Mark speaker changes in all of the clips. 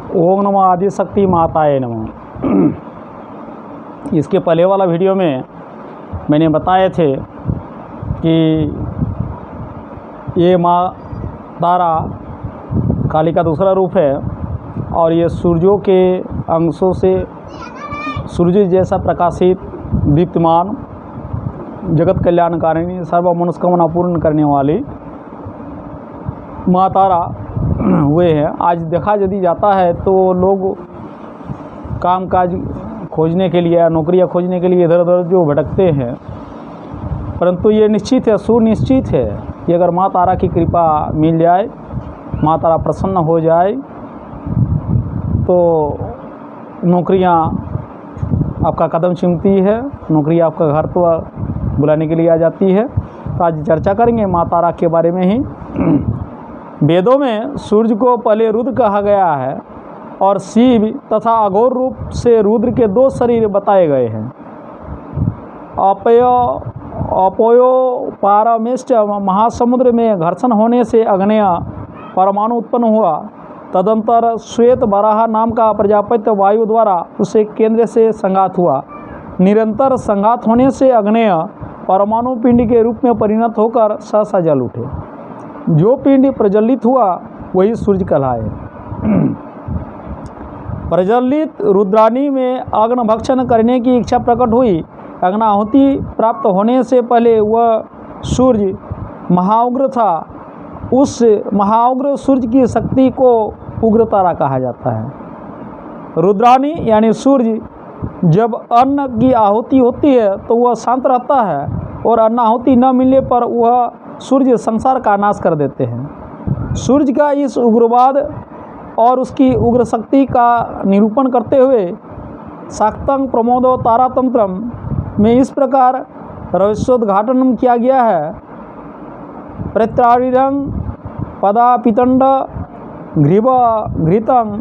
Speaker 1: ओम नमः आदिशक्ति माताए नमः। इसके पहले वाला वीडियो में मैंने बताए थे कि ये माँ तारा काली का दूसरा रूप है और ये सूर्यों के अंशों से सूर्य जैसा प्रकाशित दीप्तिमान जगत कल्याणकारिणी सर्व मनोकामना पूर्ण करने वाली माँ तारा हुए हैं। आज देखा यदि जाता है तो लोग कामकाज खोजने के लिए या नौकरियां खोजने के लिए इधर उधर जो भटकते हैं, परंतु ये निश्चित है, सुनिश्चित है कि अगर माँ तारा की कृपा मिल जाए, माँ तारा प्रसन्न हो जाए तो नौकरियां आपका कदम चूमती है, नौकरी आपका घर तो बुलाने के लिए आ जाती है। तो आज चर्चा करेंगे माँ तारा के बारे में ही। वेदों में सूर्य को पहले रुद्र कहा गया है और शिव तथा अघोर रूप से रुद्र के दो शरीर बताए गए हैं। अपोयो पारमेष्ट महासमुद्र में घर्षण होने से अग्नेय परमाणु उत्पन्न हुआ। तदंतर श्वेत वराह नाम का प्रजापत्य वायु द्वारा उसे केंद्र से संघात हुआ। निरंतर संघात होने से अग्नेय परमाणु पिंड के रूप में परिणत होकर सहसा जल उठे। जो पिंड प्रज्वलित हुआ वही सूर्य कहलाए। प्रज्वलित रुद्राणी में अग्नि भक्षण करने की इच्छा प्रकट हुई। अग्नाहुति प्राप्त होने से पहले वह सूर्य महाउग्र था। उस महाउग्र सूर्य की शक्ति को उग्र तारा कहा जाता है। रुद्राणी यानी सूर्य जब अन्न की आहुति होती है तो वह शांत रहता है और अन्न आहुति न मिलने पर वह सूर्य संसार का नाश कर देते हैं। सूर्य का इस उग्रवाद और उसकी उग्र शक्ति का निरूपण करते हुए शाक्तं प्रमोदो तारातंत्रम में इस प्रकार रहस्योद्घाटन किया गया है। प्रत्रारिरंग पदापितंड घ्रिव घृतं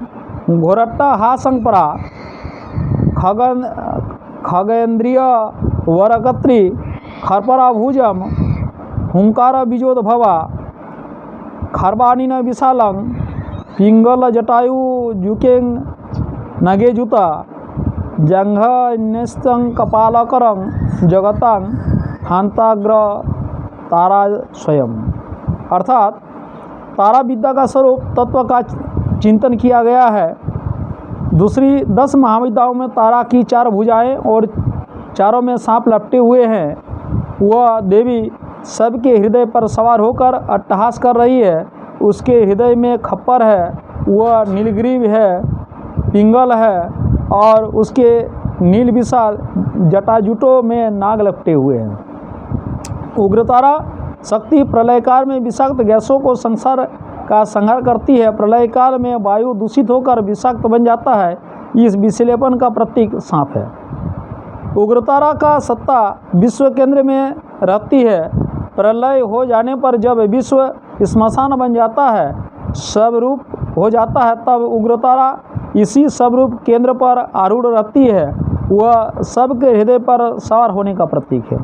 Speaker 1: घोरट्टा हासं परा खगेन्द्रिय वरकत्री खरपराभुजम हुंकार बीजोद्भवा खरबानी न विशालं पिंगल जटायु जुकें नगे जुता जंघ न्यस्तं कपालकरं जगतं हांताग्र तारा स्वयं। अर्थात तारा विद्या का स्वरूप तत्व का चिंतन किया गया है। दूसरी 10 महाविद्याओं में तारा की 4 भुजाएं और चारों में सांप लपटे हुए हैं। वह देवी सबके हृदय पर सवार होकर अट्टहास कर रही है। उसके हृदय में खप्पर है, वह नीलग्रीव है, पिंगल है और उसके नील विशाल जटाजुटों में नाग लपटे हुए हैं। उग्रतारा शक्ति प्रलयकाल में विषाक्त गैसों को संसार का संहार करती है। प्रलय काल में वायु दूषित होकर विषाक्त बन जाता है। इस विषलेपन का प्रतीक सांप है। उग्रतारा का सत्ता विश्व केंद्र में रहती है। प्रलय हो जाने पर जब विश्व श्मशान बन जाता है, स्वरूप हो जाता है, तब उग्रतारा इसी स्वरूप केंद्र पर आरूढ़ रहती है। वह सबके हृदय पर सवार होने का प्रतीक है।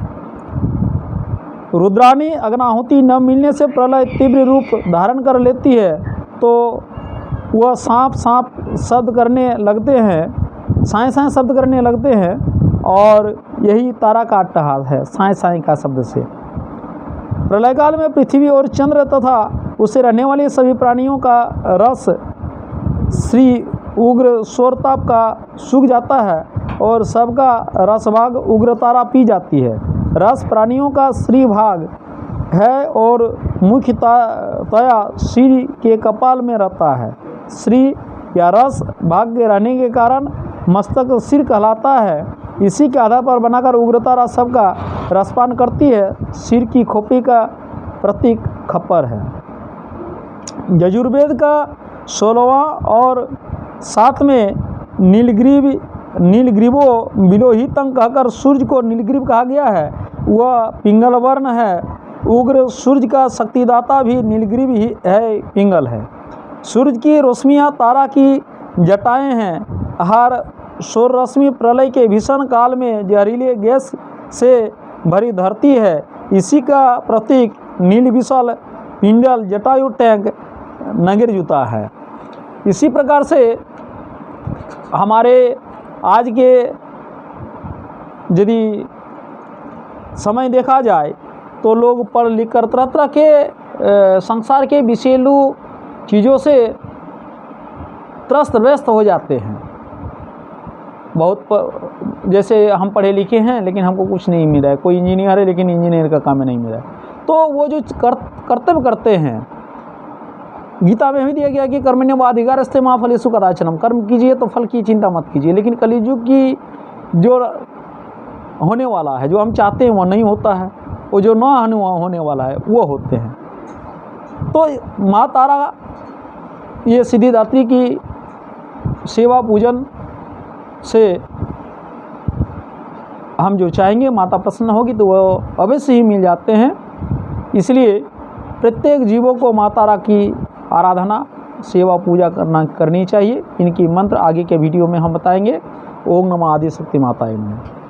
Speaker 1: रुद्राणी अग्नाहुति न मिलने से प्रलय तीव्र रूप धारण कर लेती है तो वह सांप सांप शब्द करने लगते हैं, साएं साएं शब्द करने लगते हैं और यही तारा का अट्टहास है, साएं साएं का शब्द से। प्रलयकाल में पृथ्वी और चंद्र तथा उसे रहने वाले सभी प्राणियों का रस श्री उग्र स्वरताप का सूख जाता है और सबका रसभाग उग्र तारा पी जाती है। रस प्राणियों का श्री भाग है और मुख्यतया श्री के कपाल में रहता है। श्री या रस भाग के रहने के कारण मस्तक सिर कहलाता है। इसी के आधार पर बनाकर उग्रतारा सबका रसपान करती है। सिर की खोपड़ी का प्रतीक खप्पर है। यजुर्वेद का 16वां और 7वें नीलग्रीवो बिलोहितं कहकर सूर्य को नीलग्रीव कहा गया है। वह पिंगल वर्ण है। उग्र सूर्य का शक्तिदाता भी नीलग्रीव ही है, पिंगल है। सूर्य की रोशनियाँ तारा की जटाएं हैं। हर सौर रश्मि प्रलय के भीषण काल में जहरीले गैस से भरी धरती है। इसी का प्रतीक नील विशाल पिंडल जटायु टैंक नगर जूता है। इसी प्रकार से हमारे आज के यदि समय देखा जाए तो लोग पढ़ लिख कर तरह तरह के संसार के विषैलू चीज़ों से त्रस्त व्यस्त हो जाते हैं। बहुत जैसे हम पढ़े लिखे हैं लेकिन हमको कुछ नहीं मिला है, कोई इंजीनियर है लेकिन इंजीनियर का काम नहीं मिला है, तो वो जो कर्तव्य करते हैं, गीता में भी दिया गया कि कर्मण्येवाधिकारस्ते मा फलेषु कदाचन, कर्म कीजिए तो फल की चिंता मत कीजिए। लेकिन कलियुग की जो होने वाला है, जो हम चाहते हैं वो नहीं होता है, वो जो ना होने वाला है वो होते हैं। तो माँ तारा ये सिद्धिदात्री की सेवा पूजन से हम जो चाहेंगे माता प्रसन्न होगी तो वो अवश्य ही मिल जाते हैं। इसलिए प्रत्येक जीवों को माँ तारा की आराधना सेवा पूजा करनी चाहिए। इनकी मंत्र आगे के वीडियो में हम बताएंगे। ओम नमः आदिशक्ति माताय नमः।